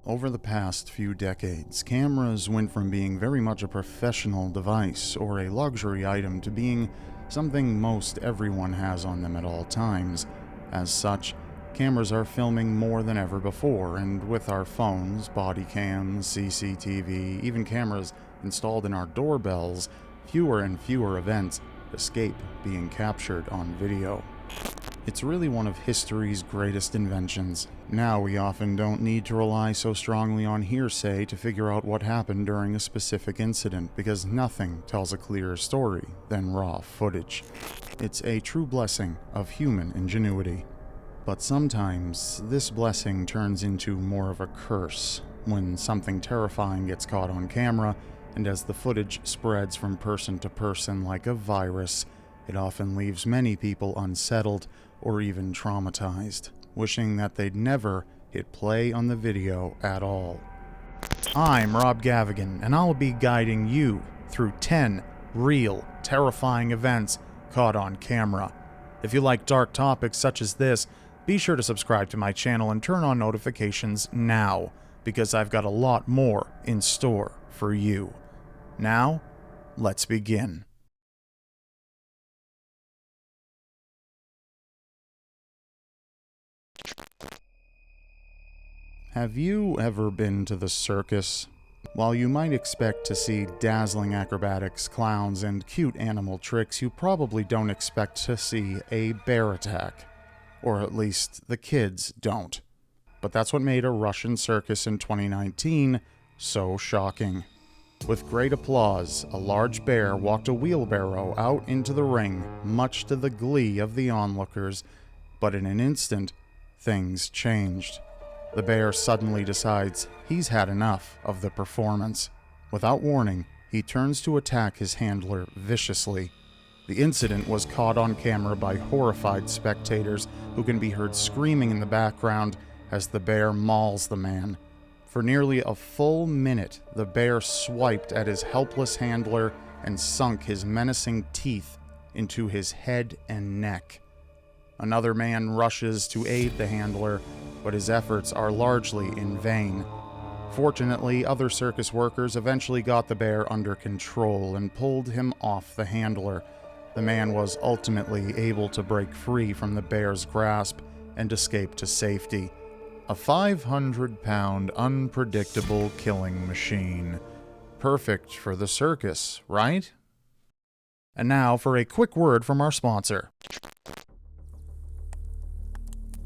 Over the past few decades, cameras went from being very much a professional device or a luxury item to being something most everyone has on them at all times. As such, cameras are filming more than ever before, and with our phones, body cams, CCTV, even cameras installed in our doorbells, fewer and fewer events escape being captured on video. It's really one of history's greatest inventions. Now we often don't need to rely so strongly on hearsay to figure out what happened during a specific incident, because nothing tells a clearer story than raw footage. It's a true blessing of human ingenuity. But sometimes, this blessing turns into more of a curse when something terrifying gets caught on camera, and as the footage spreads from person to person like a virus, it often leaves many people unsettled or even traumatized, wishing that they'd never hit play on the video at all. I'm Rob Gavagan, and I'll be guiding you through 10 real, terrifying events caught on camera. If you like dark topics such as this, be sure to subscribe to my channel and turn on notifications now, because I've got a lot more in store for you. Now, let's begin. Have you ever been to the circus? While you might expect to see dazzling acrobatics, clowns, and cute animal tricks, you probably don't expect to see a bear attack. Or at least the kids don't. But that's what made a Russian circus in 2019 so shocking. With great applause, a large bear walked a wheelbarrow out into the ring, much to the glee of the onlookers. But in an instant, things changed. The bear suddenly decides he's had enough of the performance. Without warning, he turns to attack his handler viciously. The incident was caught on camera by horrified spectators who can be heard screaming in the background as the bear mauls the man. For nearly a full minute, the bear swiped at his helpless handler and sunk his menacing teeth into his head and neck. Another man rushes to aid the handler, but his efforts are largely in vain. Fortunately, other circus workers eventually got the bear under control and pulled him off the handler. The man was ultimately able to break free from the bear's grasp and escape to safety. A 500-pound, unpredictable killing machine. Perfect for the circus, right? And now for a quick word from our sponsor.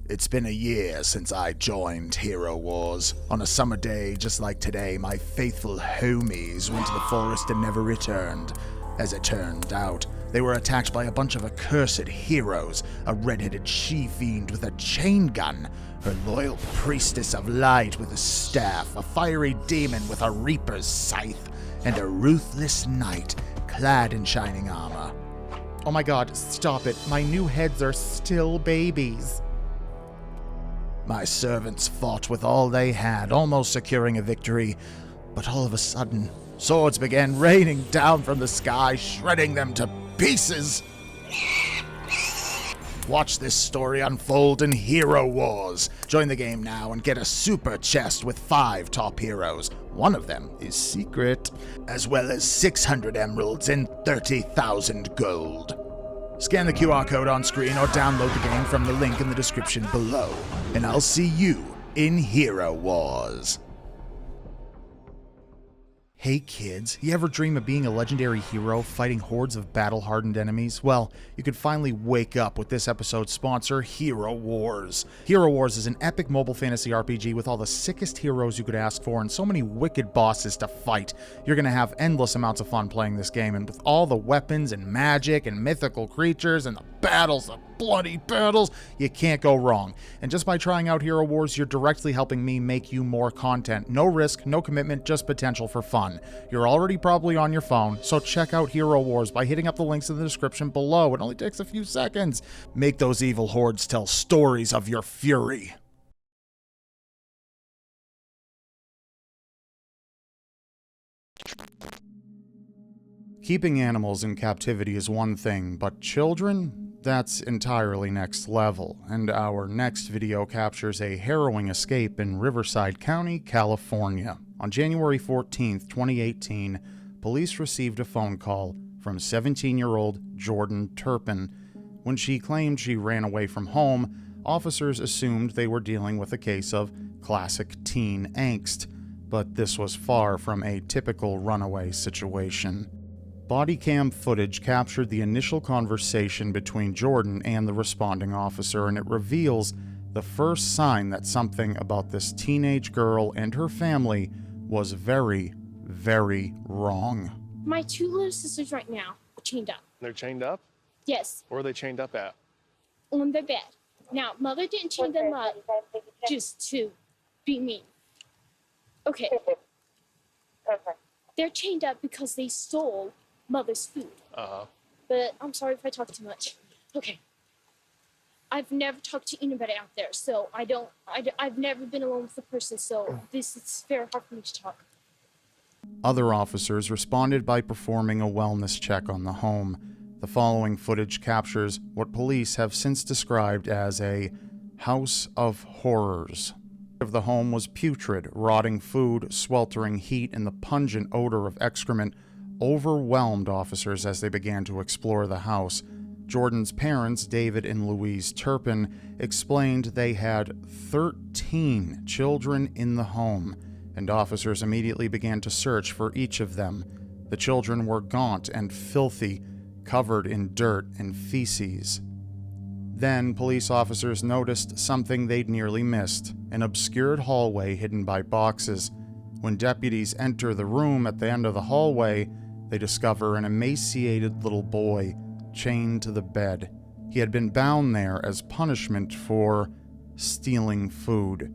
It's been a year since I joined Hero Wars. On a summer day just like today, my faithful homies went to the forest and never returned. As it turned out, they were attacked by a bunch of accursed heroes, a red-headed she-fiend with a chain gun, her loyal priestess of light with a staff, a fiery demon with a reaper's scythe, and a ruthless knight clad in shining armor. Oh my god, stop it. My new heads are still babies. My servants fought with all they had, almost securing a victory, but all of a sudden, swords began raining down from the sky, shredding them to pieces. Watch this story unfold in Hero Wars. Join the game now and get a super chest with 5 top heroes. One of them is secret, as well as 600 emeralds and 30,000 gold. Scan the QR code on screen or download the game from the link in the description below, and I'll see you in Hero Wars. Hey kids, you ever dream of being a legendary hero fighting hordes of battle-hardened enemies? Well, you could finally wake up with this episode's sponsor, Hero Wars. Hero Wars is an epic mobile fantasy RPG with all the sickest heroes you could ask for and so many wicked bosses to fight. You're going to have endless amounts of fun playing this game, and with all the weapons and magic and mythical creatures and the battles, the bloody battles, you can't go wrong. And just by trying out Hero Wars, you're directly helping me make you more content. No risk, no commitment, just potential for fun. You're already probably on your phone, so check out Hero Wars by hitting up the links in the description below. It only takes a few seconds. Make those evil hordes tell stories of your fury. Keeping animals in captivity is one thing, but children? that's entirely next level, and our next video captures a harrowing escape in Riverside County, California. On January 14, 2018, police received a phone call from 17-year-old Jordan Turpin. When she claimed she ran away from home, officers assumed they were dealing with a case of classic teen angst, but this was far from a typical runaway situation. Body cam footage captured the initial conversation between Jordan and the responding officer, and it reveals the first sign that something about this teenage girl and her family was very, very wrong. My two little sisters right now are chained up. They're chained up? Yes. Where are they chained up at? On their bed. Now, Mother didn't chain them up just to be mean. Okay. They're chained up because they stole Mother's food. Uh-huh. But I'm sorry if I talk too much. Okay. I've never talked to anybody out there, so I've never been alone with a person, so this is very hard for me to talk. Other officers responded by performing a wellness check on the home. The following footage captures what police have since described as a house of horrors. The home was putrid, rotting food, sweltering heat, and the pungent odor of excrement overwhelmed officers as they began to explore the house. Jordan's parents, David and Louise Turpin, explained they had 13 children in the home, and officers immediately began to search for each of them. The children were gaunt and filthy, covered in dirt and feces. Then, police officers noticed something they'd nearly missed, an obscured hallway hidden by boxes. When deputies enter the room at the end of the hallway, they discover an emaciated little boy chained to the bed. He had been bound there as punishment for stealing food.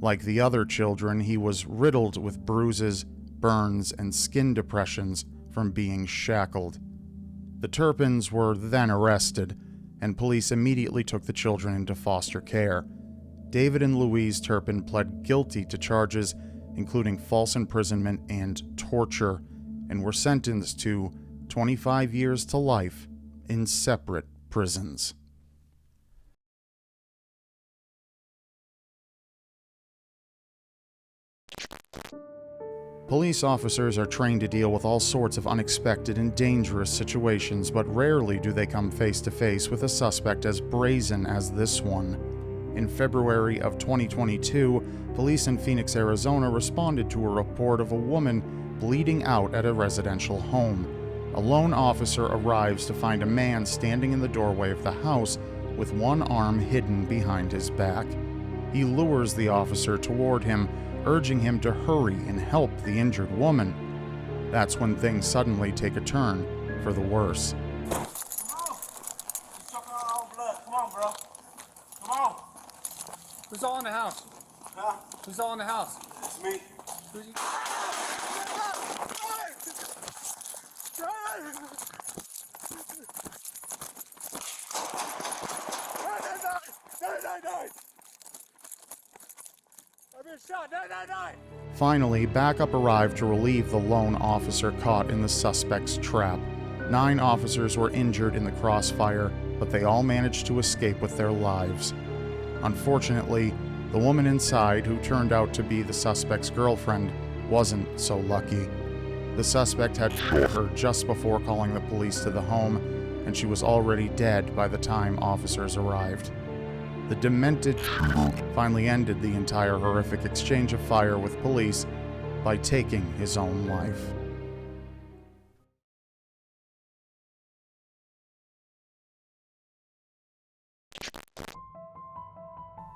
Like the other children, he was riddled with bruises, burns, and skin depressions from being shackled. The Turpins were then arrested, and police immediately took the children into foster care. David and Louise Turpin pled guilty to charges including false imprisonment and torture, and were sentenced to 25 years to life in separate prisons. Police officers are trained to deal with all sorts of unexpected and dangerous situations, but rarely do they come face to face with a suspect as brazen as this one. In February of 2022, police in Phoenix, Arizona responded to a report of a woman bleeding out at a residential home. A lone officer arrives to find a man standing in the doorway of the house with one arm hidden behind his back. He lures the officer toward him, urging him to hurry and help the injured woman. That's when things suddenly take a turn for the worse. Come on! You're sucking our own blood. Come on, bro. Come on! Who's all in the house? Huh? Who's all in the house? It's me. Who's you? I've been shot. Die. Finally, backup arrived to relieve the lone officer caught in the suspect's trap. 9 officers were injured in the crossfire, but they all managed to escape with their lives. Unfortunately, the woman inside, who turned out to be the suspect's girlfriend, wasn't so lucky. The suspect had shot her just before calling the police to the home, and she was already dead by the time officers arrived. The demented finally ended the entire horrific exchange of fire with police by taking his own life.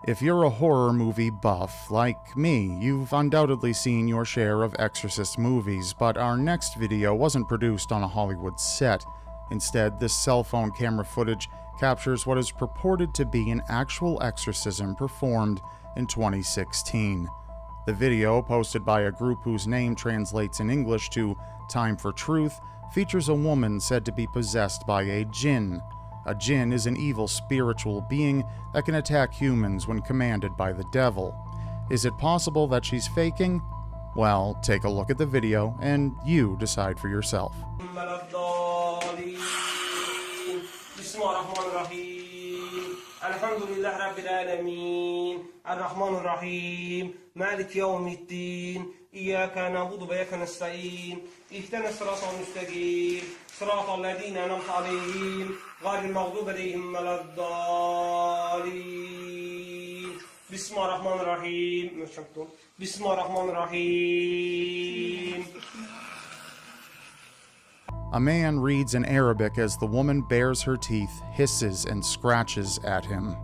If you're a horror movie buff like me, you've undoubtedly seen your share of Exorcist movies, but our next video wasn't produced on a Hollywood set. Instead, this cell phone camera footage captures what is purported to be an actual exorcism performed in 2016. The video, posted by a group whose name translates in English to Time for Truth, features a woman said to be possessed by a jinn. A jinn is an evil spiritual being that can attack humans when commanded by the devil. Is it possible that she's faking? Well, take a look at the video and you decide for yourself. بسم الله الرحمن الرحيم الحمد لله رب العالمين الرحمن الرحيم مالك يوم الدين إياك نعبد وإياك نستعين اهدنا الصراط المستقيم صراط الذين أنعمت عليهم غير المغضوب عليهم ولا الضالين بسم الله الرحمن الرحيم بسم الله الرحمن الرحيم. A man reads in Arabic as the woman bares her teeth, hisses, and scratches at him.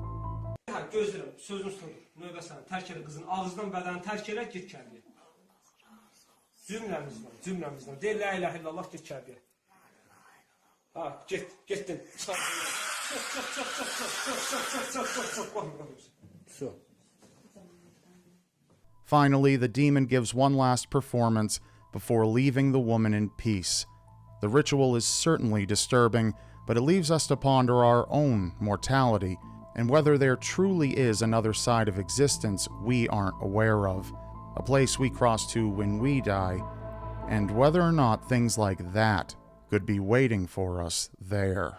Gözlerim, sözünü söyle. Növbə sən, tərk elə qızın ağzından bədəni tərk elə, get kəliyə. Cümləmizlə. Deyil, la ilahe illallah, get kəliyə. Ha, getdin. Çıx. Finally, the demon gives one last performance before leaving the woman in peace. The ritual is certainly disturbing, but it leaves us to ponder our own mortality and whether there truly is another side of existence we aren't aware of, a place we cross to when we die, and whether or not things like that could be waiting for us there.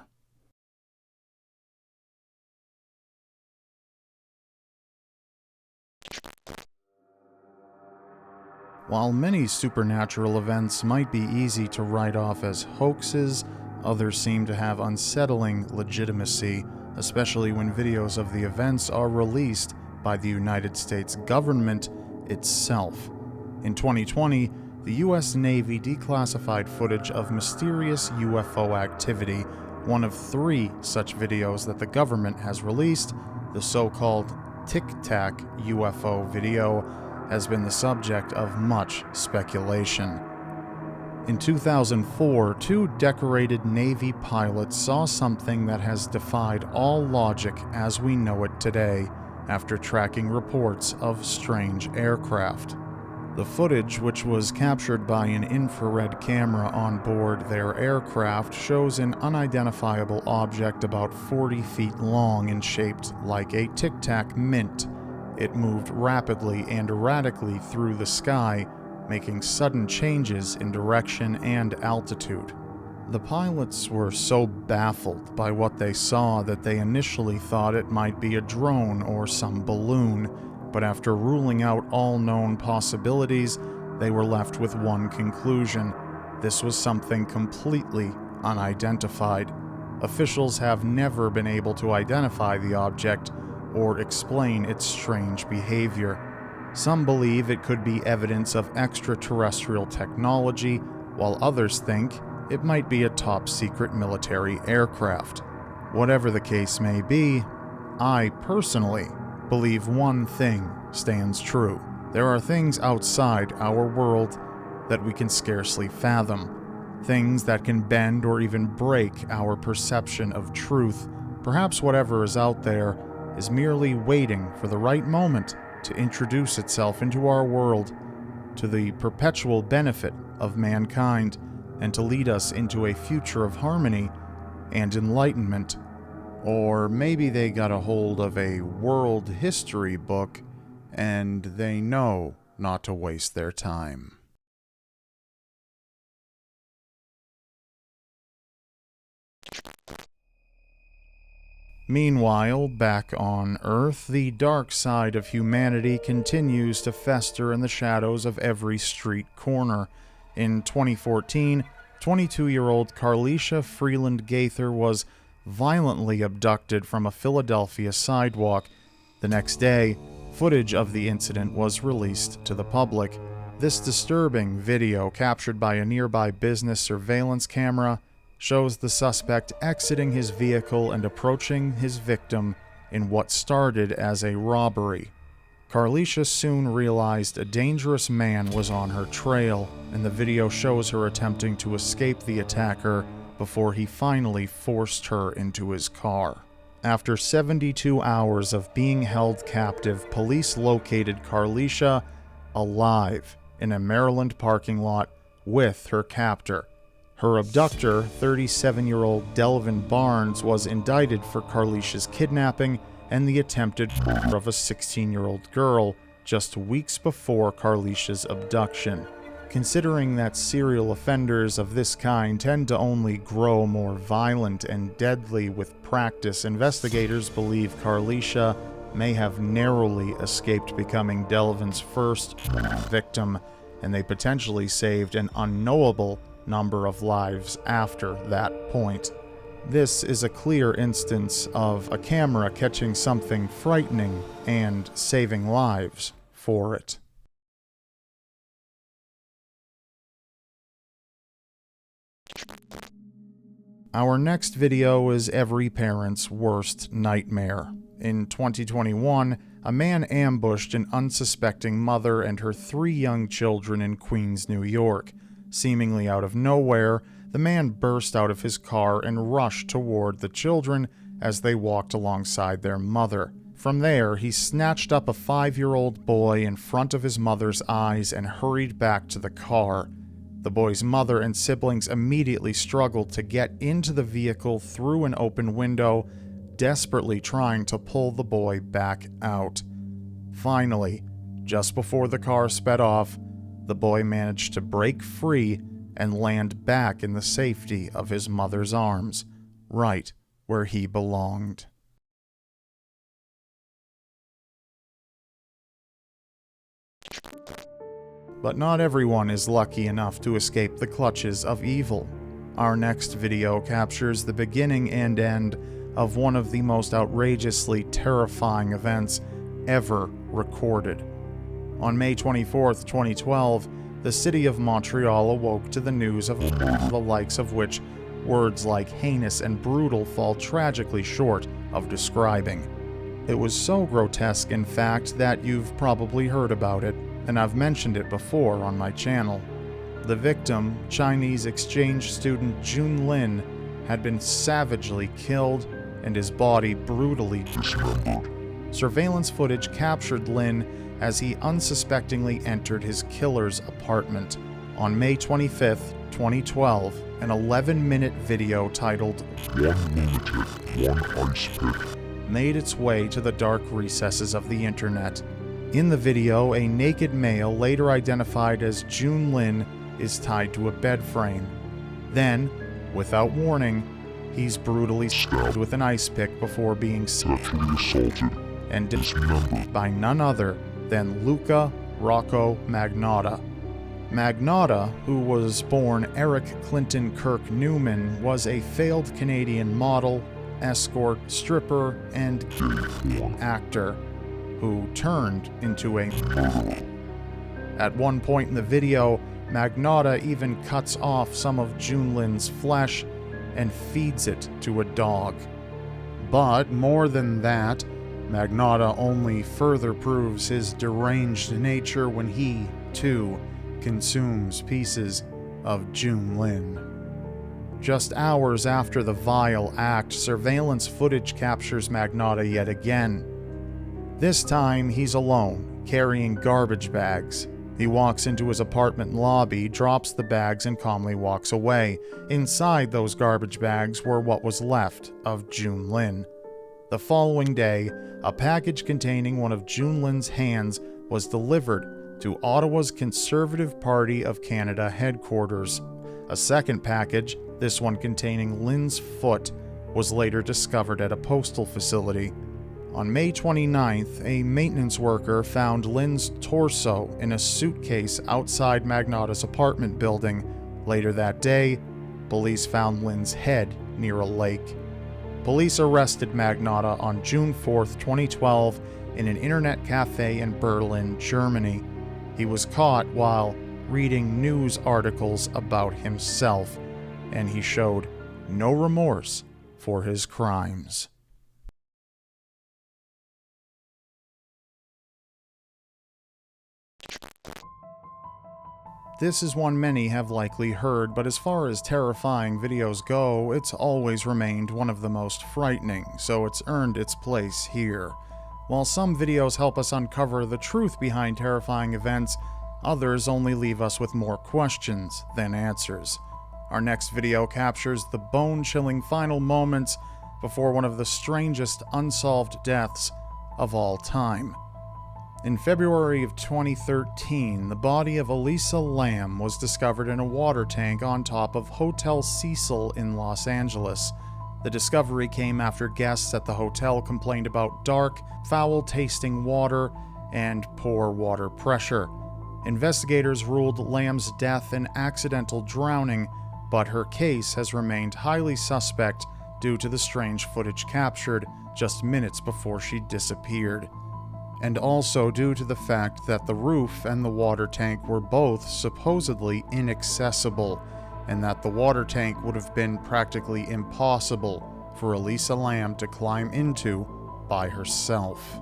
While many supernatural events might be easy to write off as hoaxes, others seem to have unsettling legitimacy, especially when videos of the events are released by the United States government itself. In 2020, the U.S. Navy declassified footage of mysterious UFO activity, one of 3 such videos that the government has released. The so-called Tic Tac UFO video has been the subject of much speculation. In 2004, 2 decorated Navy pilots saw something that has defied all logic as we know it today after tracking reports of strange aircraft. The footage, which was captured by an infrared camera on board their aircraft, shows an unidentifiable object about 40 feet long and shaped like a Tic Tac mint. It moved rapidly and erratically through the sky, making sudden changes in direction and altitude. The pilots were so baffled by what they saw that they initially thought it might be a drone or some balloon, but after ruling out all known possibilities, they were left with one conclusion: this was something completely unidentified. Officials have never been able to identify the object or explain its strange behavior. Some believe it could be evidence of extraterrestrial technology, while others think it might be a top-secret military aircraft. Whatever the case may be, I personally believe one thing stands true. There are things outside our world that we can scarcely fathom, things that can bend or even break our perception of truth. Perhaps whatever is out there is merely waiting for the right moment to introduce itself into our world, to the perpetual benefit of mankind, and to lead us into a future of harmony and enlightenment. Or maybe they got a hold of a world history book and they know not to waste their time. Meanwhile, back on Earth, the dark side of humanity continues to fester in the shadows of every street corner. In 2014, 22-year-old Carlesha Freeland-Gaither was violently abducted from a Philadelphia sidewalk. The next day, footage of the incident was released to the public. This disturbing video, captured by a nearby business surveillance camera, shows the suspect exiting his vehicle and approaching his victim in what started as a robbery. Carlesha soon realized a dangerous man was on her trail, and the video shows her attempting to escape the attacker before he finally forced her into his car. After 72 hours of being held captive, police located Carlesha alive in a Maryland parking lot with her captor. Her abductor, 37-year-old Delvin Barnes, was indicted for Carlesha's kidnapping and the attempted murder of a 16-year-old girl just weeks before Carlesha's abduction. Considering that serial offenders of this kind tend to only grow more violent and deadly with practice, investigators believe Carlesha may have narrowly escaped becoming Delvin's first victim, and they potentially saved an unknowable number of lives after that point. This is a clear instance of a camera catching something frightening and saving lives for it. Our next video is every parent's worst nightmare. In 2021, a man ambushed an unsuspecting mother and her 3 young children in Queens, New York. Seemingly out of nowhere, the man burst out of his car and rushed toward the children as they walked alongside their mother. From there, he snatched up a 5-year-old boy in front of his mother's eyes and hurried back to the car. The boy's mother and siblings immediately struggled to get into the vehicle through an open window, desperately trying to pull the boy back out. Finally, just before the car sped off, the boy managed to break free and land back in the safety of his mother's arms, right where he belonged. But not everyone is lucky enough to escape the clutches of evil. Our next video captures the beginning and end of one of the most outrageously terrifying events ever recorded. On May 24, 2012, the city of Montreal awoke to the news of the likes of which words like heinous and brutal fall tragically short of describing. It was so grotesque, in fact, that you've probably heard about it, and I've mentioned it before on my channel. The victim, Chinese exchange student Jun Lin, had been savagely killed and his body brutally dismembered. Surveillance footage captured Lin as he unsuspectingly entered his killer's apartment. On May 25th, 2012, an 11-minute video titled "One Lunatic, One Ice Pick" made its way to the dark recesses of the internet. In the video, a naked male, later identified as Jun Lin, is tied to a bed frame. Then, without warning, he's brutally stabbed with an ice pick before being sexually assaulted and dismembered by none other than Luca Rocco Magnotta. Magnotta, who was born Eric Clinton Kirk Newman, was a failed Canadian model, escort, stripper, and actor who turned into a murderer. At one point in the video, Magnotta even cuts off some of Jun Lin's flesh and feeds it to a dog. But more than that, Magnotta only further proves his deranged nature when he, too, consumes pieces of Jun Lin. Just hours after the vile act, surveillance footage captures Magnotta yet again. This time, he's alone, carrying garbage bags. He walks into his apartment lobby, drops the bags, and calmly walks away. Inside those garbage bags were what was left of Jun Lin. The following day, a package containing one of Jun Lin's hands was delivered to Ottawa's Conservative Party of Canada headquarters. A second package, this one containing Lin's foot, was later discovered at a postal facility. On May 29th, a maintenance worker found Lin's torso in a suitcase outside Magnotta's apartment building. Later that day, police found Lin's head near a lake. Police arrested Magnotta on June 4, 2012, in an internet cafe in Berlin, Germany. He was caught while reading news articles about himself, and he showed no remorse for his crimes. This is one many have likely heard, but as far as terrifying videos go, it's always remained one of the most frightening, so it's earned its place here. While some videos help us uncover the truth behind terrifying events, others only leave us with more questions than answers. Our next video captures the bone-chilling final moments before one of the strangest unsolved deaths of all time. In February of 2013, the body of Elisa Lam was discovered in a water tank on top of Hotel Cecil in Los Angeles. The discovery came after guests at the hotel complained about dark, foul-tasting water and poor water pressure. Investigators ruled Lam's death an accidental drowning, but her case has remained highly suspect due to the strange footage captured just minutes before she disappeared. And also due to the fact that the roof and the water tank were both supposedly inaccessible, and that the water tank would have been practically impossible for Elisa Lam to climb into by herself.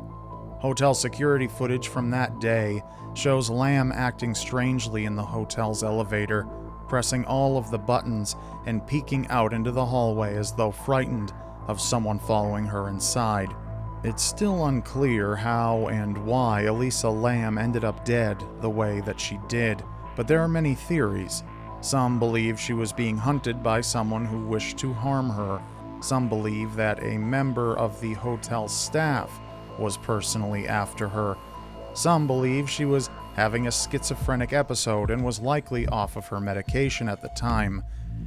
Hotel security footage from that day shows Lam acting strangely in the hotel's elevator, pressing all of the buttons and peeking out into the hallway as though frightened of someone following her inside. It's still unclear how and why Elisa Lam ended up dead the way that she did, but there are many theories. Some believe she was being hunted by someone who wished to harm her. Some believe that a member of the hotel staff was personally after her. Some believe she was having a schizophrenic episode and was likely off of her medication at the time.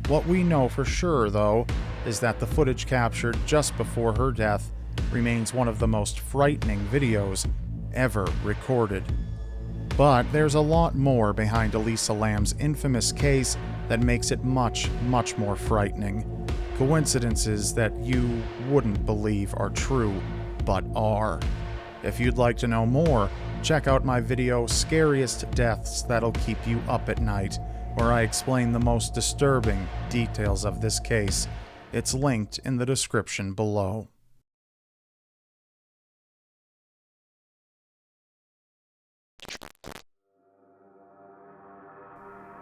What we know for sure, though, is that the footage captured just before her death remains one of the most frightening videos ever recorded. But there's a lot more behind Elisa Lam's infamous case that makes it much, much more frightening. Coincidences that you wouldn't believe are true, but are. If you'd like to know more, check out my video, Scariest Deaths That'll Keep You Up at Night, where I explain the most disturbing details of this case. It's linked in the description below.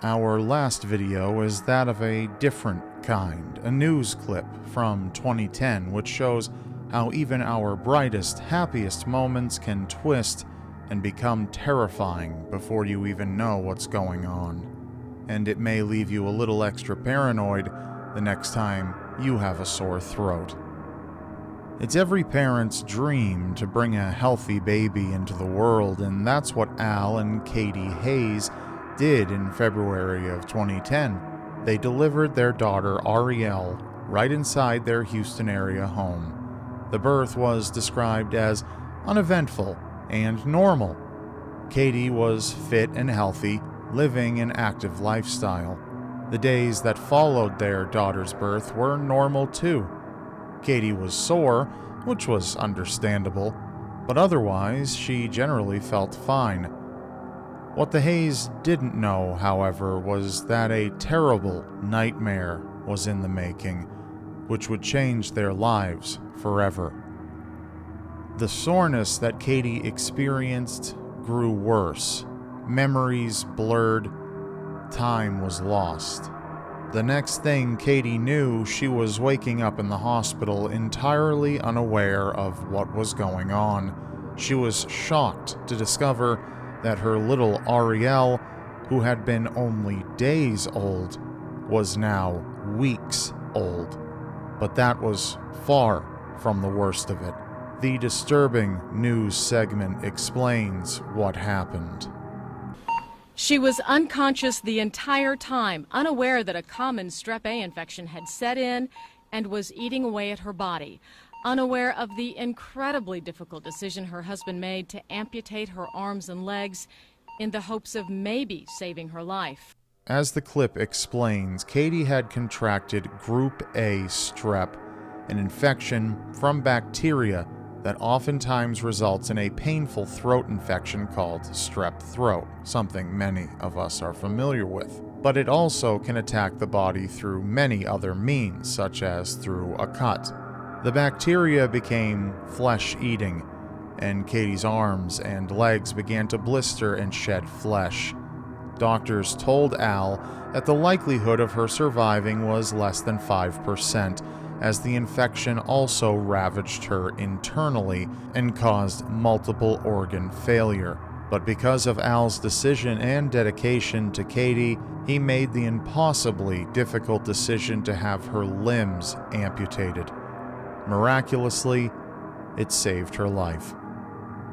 Our last video is that of a different kind, a news clip from 2010 which shows how even our brightest, happiest moments can twist and become terrifying before you even know what's going on. And it may leave you a little extra paranoid the next time you have a sore throat. It's every parent's dream to bring a healthy baby into the world, and that's what Al and Katie Hayes did in February of 2010. They delivered their daughter Ariel right inside their Houston area home. The birth was described as uneventful and normal. Katie was fit and healthy, living an active lifestyle. The days that followed their daughter's birth were normal too. Katie was sore, which was understandable, but otherwise she generally felt fine. What the Hayes didn't know, however, was that a terrible nightmare was in the making, which would change their lives forever. The soreness that Katie experienced grew worse. Memories blurred. Time was lost. The next thing Katie knew, she was waking up in the hospital entirely unaware of what was going on. She was shocked to discover that her little Ariel, who had been only days old, was now weeks old. But that was far from the worst of it. The disturbing news segment explains what happened. She was unconscious the entire time, unaware that a common strep A infection had set in and was eating away at her body, unaware of the incredibly difficult decision her husband made to amputate her arms and legs in the hopes of maybe saving her life. As the clip explains, Katie had contracted Group A strep, an infection from bacteria that oftentimes results in a painful throat infection called strep throat, something many of us are familiar with. But it also can attack the body through many other means, such as through a cut. The bacteria became flesh-eating, and Katie's arms and legs began to blister and shed flesh. Doctors told Al that the likelihood of her surviving was less than 5%, as the infection also ravaged her internally and caused multiple organ failure. But because of Al's decision and dedication to Katie, he made the impossibly difficult decision to have her limbs amputated. Miraculously, it saved her life.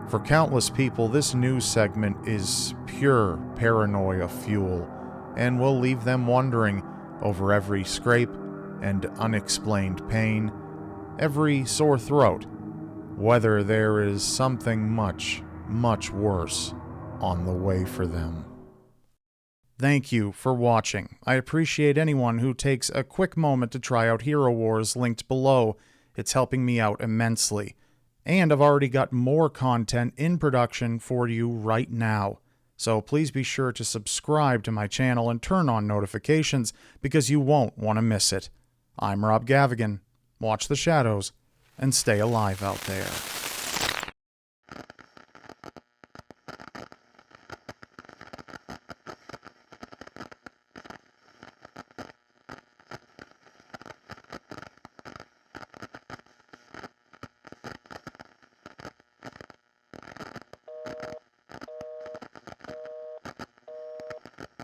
For countless people, this news segment is pure paranoia fuel, and will leave them wondering over every scrape and unexplained pain, every sore throat, whether there is something much, much worse on the way for them. Thank you for watching. I appreciate anyone who takes a quick moment to try out Hero Wars linked below. It's helping me out immensely. And I've already got more content in production for you right now. So please be sure to subscribe to my channel and turn on notifications because you won't want to miss it. I'm Rob Gavagan. Watch the shadows and stay alive out there.